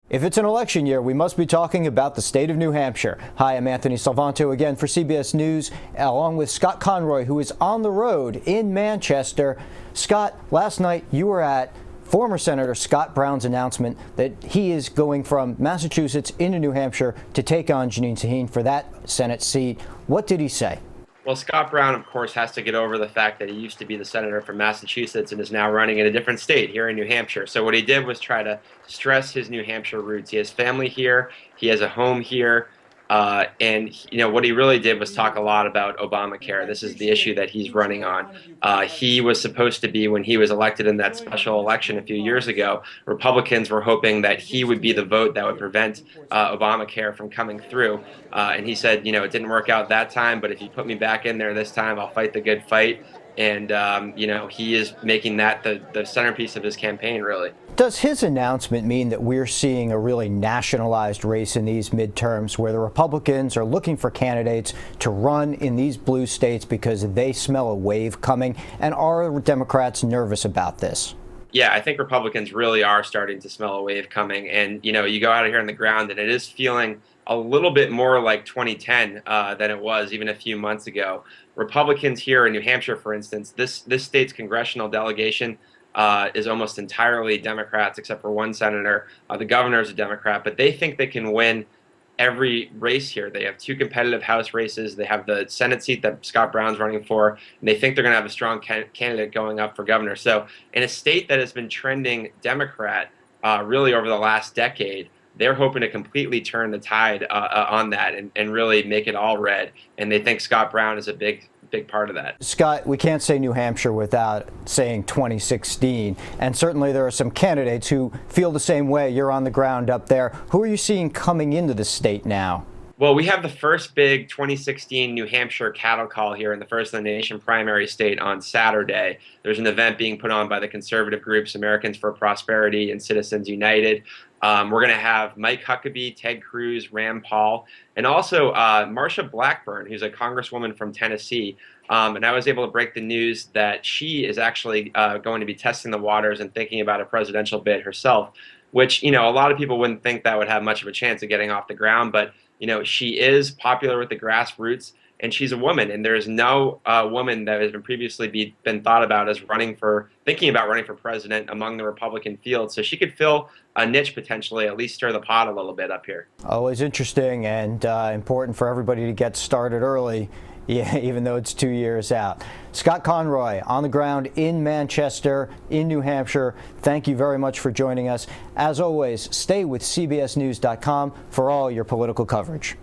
If it's an election year, we must be talking about the state of New Hampshire. Hi, I'm Anthony Salvanto again for CBS News, along with Scott Conroy, who is on the road in Manchester. Scott, last night you were at former Senator Scott Brown's announcement that he is going from Massachusetts into New Hampshire to take on Jeanine Shaheen for that Senate seat. What did he say? Well, Scott Brown, of course, has to get over the fact that he used to be the senator from Massachusetts and is now running in a different state here in New Hampshire. So what he did was try to stress his New Hampshire roots. He has family here. He has a home here. And what he really did was talk a lot about Obamacare. This is the issue that he's running on. He was supposed to be, when he was elected in that special election a few years ago, Republicans were hoping that he would be the vote that would prevent Obamacare from coming through. And he said, it didn't work out that time, but if you put me back in there this time, I'll fight the good fight. And, he is making that the centerpiece of his campaign, really. Does his announcement mean that we're seeing a really nationalized race in these midterms where the Republicans are looking for candidates to run in these blue states because they smell a wave coming? And are Democrats nervous about this? Yeah, I think Republicans really are starting to smell a wave coming. And, you go out here on the ground and it is feeling a little bit more like 2010 than it was even a few months ago. Republicans here in New Hampshire, for instance, this state's congressional delegation is almost entirely Democrats except for one senator. The governor is a Democrat, but they think they can win every race here. They have two competitive House races. They have the Senate seat that Scott Brown's running for, and they think they're going to have a strong candidate going up for governor. So in a state that has been trending Democrat really over the last decade, they're hoping to completely turn the tide on that and really make it all red. And they think Scott Brown is a big part of that. Scott, we can't say New Hampshire without saying 2016. And certainly there are some candidates who feel the same way. You're on the ground up there. Who are you seeing coming into the state now? Well, we have the first big 2016 New Hampshire cattle call here in the First in the Nation primary state on Saturday. There's an event being put on by the conservative groups Americans for Prosperity and Citizens United. We're going to have Mike Huckabee, Ted Cruz, Rand Paul, and also Marsha Blackburn, who's a congresswoman from Tennessee. And I was able to break the news that she is actually going to be testing the waters and thinking about a presidential bid herself, which, a lot of people wouldn't think that would have much of a chance of getting off the ground. But, she is popular with the grassroots, and she's a woman, and there's no woman that has been previously been thought about as thinking about running for president among the Republican field. So she could fill a niche potentially, at least stir the pot a little bit up here. Always interesting and important for everybody to get started early, even though it's 2 years out. Scott Conroy on the ground in Manchester, in New Hampshire. Thank you very much for joining us. As always, stay with CBSNews.com for all your political coverage.